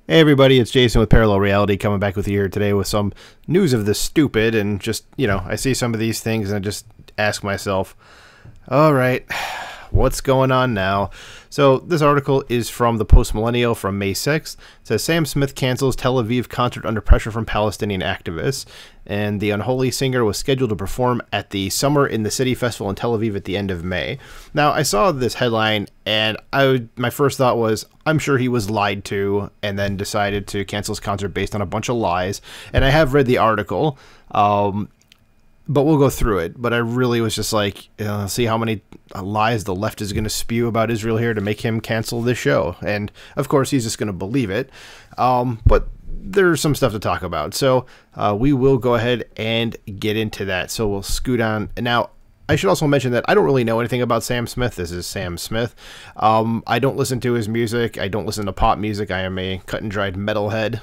Hey everybody, it's Jason with Parallel Reality coming back with you here today with some news of the stupid. And just, I see some of these things and I just ask myself, all right, what's going on now? So this article is from the Post Millennial from May 6th. It says Sam Smith cancels Tel Aviv concert under pressure from Palestinian activists. And the unholy singer was scheduled to perform at the Summer in the City Festival in Tel Aviv at the end of May. Now, I saw this headline and my first thought was, I'm sure he was lied to and then decided to cancel his concert based on a bunch of lies. And I have read the article, but we'll go through it. But I really was just like, see how many lies the left is going to spew about Israel here to make him cancel this show. And of course, he's just going to believe it. But there's some stuff to talk about. So we will go ahead and get into that. So we'll scoot on. Now, I should also mention that I don't really know anything about Sam Smith. This is Sam Smith. I don't listen to his music. I don't listen to pop music. I am a cut and dried metalhead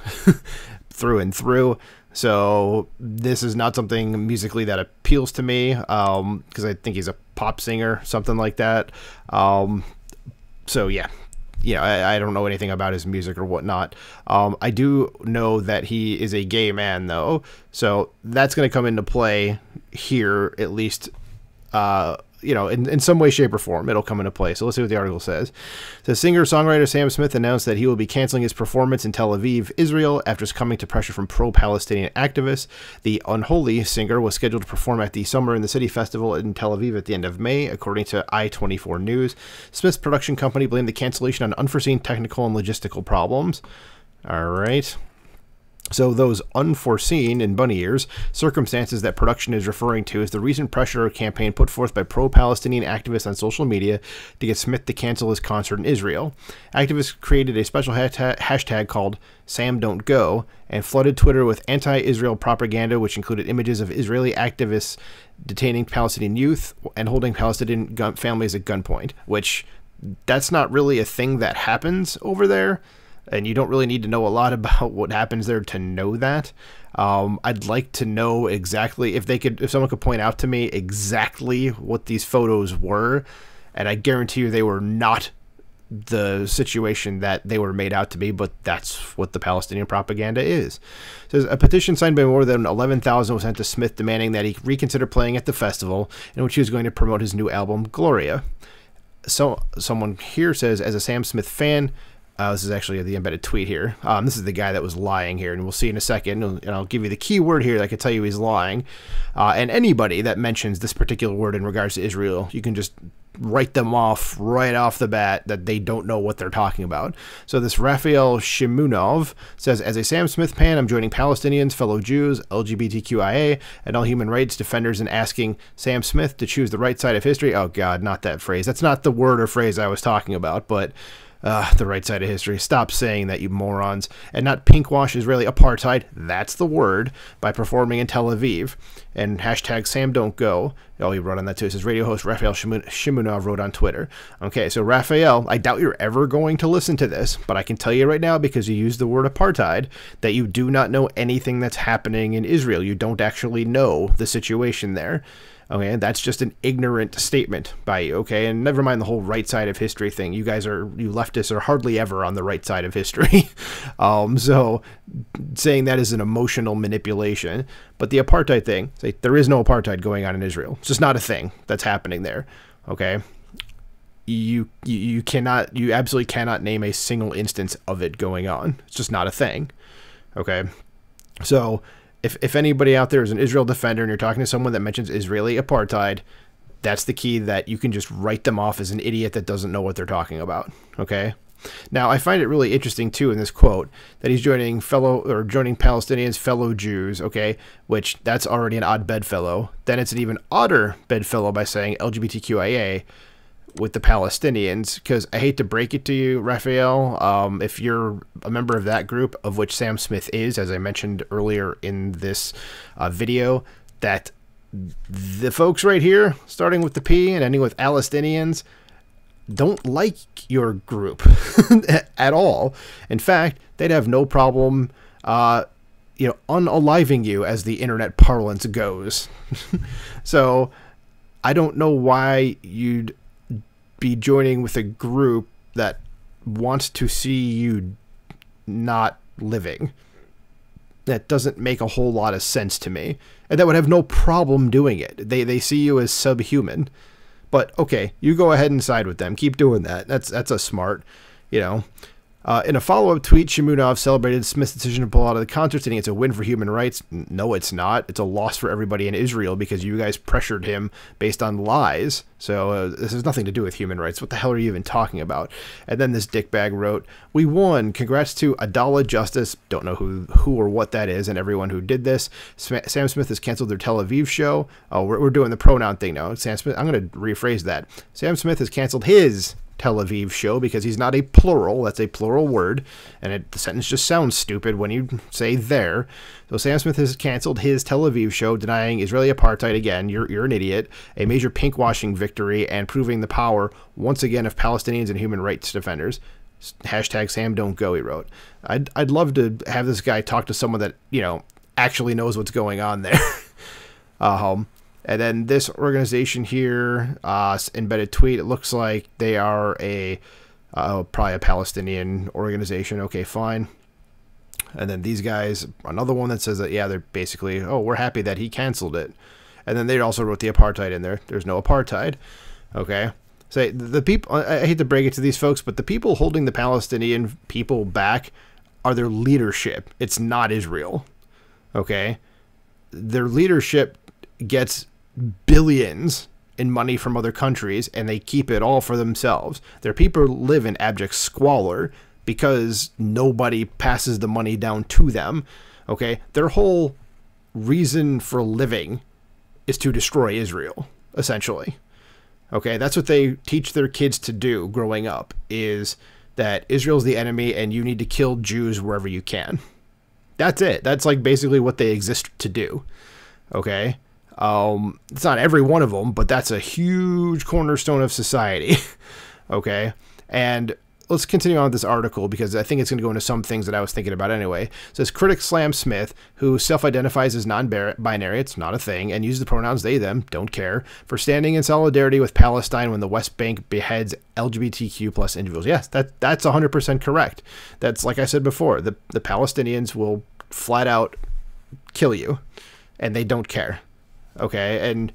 through and through. So this is not something musically that appeals to me because I think he's a pop singer, something like that. So yeah. I don't know anything about his music or whatnot. I do know that he is a gay man, though. So that's going to come into play here, at least, in some way, shape, or form. It'll come into play. So let's see what the article says. The singer-songwriter Sam Smith announced that he will be canceling his performance in Tel Aviv, Israel, after succumbing to pressure from pro-Palestinian activists. The unholy singer was scheduled to perform at the Summer in the City Festival in Tel Aviv at the end of May, according to I-24 News. Smith's production company blamed the cancellation on unforeseen technical and logistical problems. All right. So those unforeseen, in bunny ears, circumstances that production is referring to is the recent pressure campaign put forth by pro-Palestinian activists on social media to get Smith to cancel his concert in Israel. Activists created a special hashtag called #SamDon'tGo and flooded Twitter with anti-Israel propaganda, which included images of Israeli activists detaining Palestinian youth and holding Palestinian families at gunpoint, which that's not really a thing that happens over there. And you don't really need to know a lot about what happens there to know that. I'd like to know exactly if someone could point out to me exactly what these photos were. And I guarantee you they were not the situation that they were made out to be, but that's what the Palestinian propaganda is. It says a petition signed by more than 11,000 was sent to Smith demanding that he reconsider playing at the festival in which he was going to promote his new album, Gloria. So someone here says, as a Sam Smith fan, this is actually the embedded tweet here. This is the guy that was lying here, and we'll see in a second. And I'll give you the key word here that can tell you he's lying. And anybody that mentions this particular word in regards to Israel, you can just write them off right off the bat that they don't know what they're talking about. So this Raphael Shimunov says, as a Sam Smith fan, I'm joining Palestinians, fellow Jews, LGBTQIA, and all human rights defenders in asking Sam Smith to choose the right side of history. Oh, God, not that phrase. That's not the word or phrase I was talking about, but the right side of history. Stop saying that, you morons. And not pinkwash Israeli apartheid, that's the word, by performing in Tel Aviv. And hashtag #SamDon'tGo. Oh, he wrote on that too. It says radio host Raphael Shimunov wrote on Twitter. Okay, so Raphael, I doubt you're ever going to listen to this, but I can tell you right now, because you used the word apartheid, that you do not know anything that's happening in Israel. You don't actually know the situation there. Okay, that's just an ignorant statement by you, okay? And never mind the whole right side of history thing. You leftists are hardly ever on the right side of history. So saying that is an emotional manipulation. But the apartheid thing, there is no apartheid going on in Israel. It's just not a thing that's happening there, okay? You absolutely cannot name a single instance of it going on. It's just not a thing, okay? So if anybody out there is an Israel defender and you're talking to someone that mentions Israeli apartheid, that's the key, that you can just write them off as an idiot that doesn't know what they're talking about, okay? Now, I find it really interesting, too, in this quote, that he's joining Palestinians, fellow Jews, okay, which that's already an odd bedfellow. Then it's an even odder bedfellow by saying LGBTQIA with the Palestinians, because I hate to break it to you, Raphael, if you're a member of that group, of which Sam Smith is, as I mentioned earlier in this video, that the folks right here, starting with the P and ending with Palestinians, don't like your group at all. In fact, they'd have no problem, unaliving you, as the internet parlance goes. So I don't know why you'd be joining with a group that wants to see you not living. That doesn't make a whole lot of sense to me. And that would have no problem doing it. They see you as subhuman. But, okay, you go ahead and side with them. Keep doing that. That's a smart, you know. In a follow-up tweet, Shimunov celebrated Smith's decision to pull out of the concert, saying it's a win for human rights. No, it's not. It's a loss for everybody in Israel because you guys pressured him based on lies. So this has nothing to do with human rights. What the hell are you even talking about? And then this dickbag wrote, "We won. Congrats to Adala Justice." Don't know who or what that is, and everyone who did this. Sam Smith has canceled their Tel Aviv show. Oh, we're doing the pronoun thing now. Sam Smith. I'm going to rephrase that. Sam Smith has canceled his Tel Aviv show because he's not a plural. That's a plural word, and the sentence just sounds stupid when you say there. So Sam Smith has canceled his Tel Aviv show, denying Israeli apartheid again. You're an idiot. A major pinkwashing victory and proving the power once again of Palestinians and human rights defenders. Hashtag Sam don't go, he wrote. I'd love to have this guy talk to someone that, you know, actually knows what's going on there. And then this organization here, embedded tweet, it looks like they are probably a Palestinian organization. Okay, fine. And then these guys, another one that says that, yeah, they're basically, oh, we're happy that he canceled it. And then they also wrote the apartheid in there. There's no apartheid. Okay. So the people, I hate to break it to these folks, but the people holding the Palestinian people back are their leadership. It's not Israel. Okay. Their leadership gets billions in money from other countries, and they keep it all for themselves. Their people live in abject squalor because nobody passes the money down to them. Okay, their whole reason for living is to destroy Israel, essentially. Okay, that's what they teach their kids to do growing up, is that Israel's the enemy and you need to kill Jews wherever you can. That's it. That's like basically what they exist to do. Okay. It's not every one of them, but that's a huge cornerstone of society. Okay. And let's continue on with this article because I think it's going to go into some things that I was thinking about anyway. It says, critics slam Smith, who self-identifies as non-binary, it's not a thing, and uses the pronouns they, them, don't care, for standing in solidarity with Palestine when the West Bank beheads LGBTQ plus individuals. Yes, that's 100% correct. That's, like I said before, the Palestinians will flat out kill you, and they don't care. Okay, and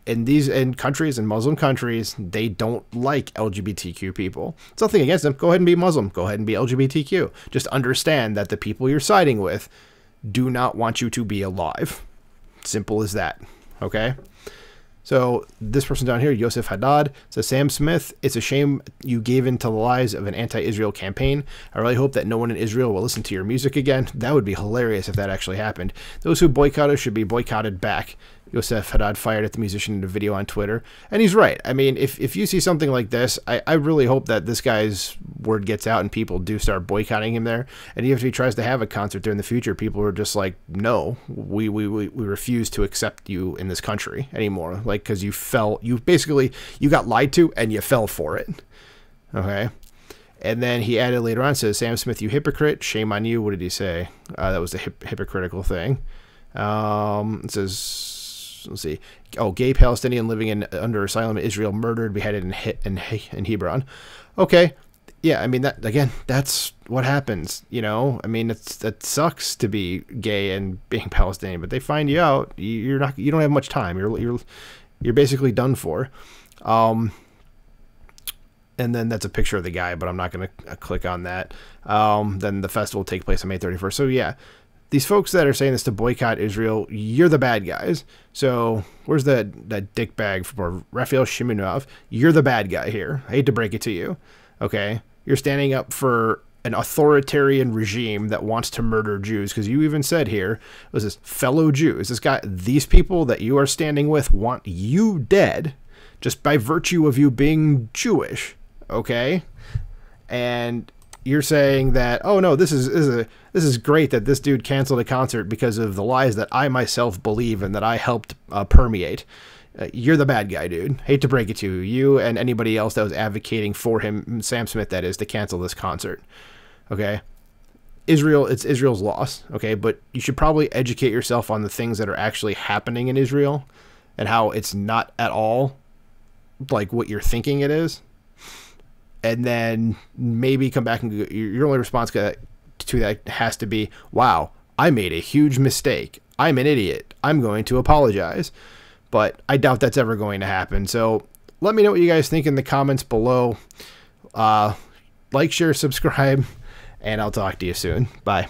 in countries, in Muslim countries, they don't like LGBTQ people. It's nothing against them. Go ahead and be Muslim. Go ahead and be LGBTQ. Just understand that the people you're siding with do not want you to be alive. Simple as that. Okay? So this person down here, Yosef Haddad, says, Sam Smith, it's a shame you gave in to the lies of an anti-Israel campaign. I really hope that no one in Israel will listen to your music again. That would be hilarious if that actually happened. Those who boycott us should be boycotted back. Yosef Haddad fired at the musician in a video on Twitter. And he's right. I mean, if you see something like this, I really hope that this guy's word gets out and people do start boycotting him there. And even if he tries to have a concert there in the future, people are just like, no, we refuse to accept you in this country anymore. Like, because you got lied to and you fell for it. Okay. And then he added later on, says, Sam Smith, you hypocrite. Shame on you. What did he say? That was the hypocritical thing. It says, let's see. Oh, gay Palestinian living under asylum in Israel, murdered, beheaded in Hebron. Okay. Yeah, I mean, that's what happens, you know? I mean, that sucks to be gay and being Palestinian, but they find you out, you don't have much time. You're basically done for. And then that's a picture of the guy, but I'm not going to click on that. Then the festival will take place on May 31st. So yeah, these folks that are saying this to boycott Israel, you're the bad guys. So where's that dickbag for Raphael Shimunov? You're the bad guy here. I hate to break it to you. Okay. You're standing up for an authoritarian regime that wants to murder Jews. Because you even said here, was this fellow Jews, these people that you are standing with want you dead just by virtue of you being Jewish. Okay. And you're saying that, oh no, this is great that this dude canceled a concert because of the lies that I myself believe and that I helped permeate. You're the bad guy, dude. Hate to break it to you. You and anybody else that was advocating for him, Sam Smith that is, to cancel this concert. Okay? It's Israel's loss, okay? But you should probably educate yourself on the things that are actually happening in Israel and how it's not at all like what you're thinking it is. And then maybe come back and your only response to to that has to be, wow, I made a huge mistake. I'm an idiot. I'm going to apologize. But I doubt that's ever going to happen. So let me know what you guys think in the comments below. Like, share, subscribe, and I'll talk to you soon. Bye.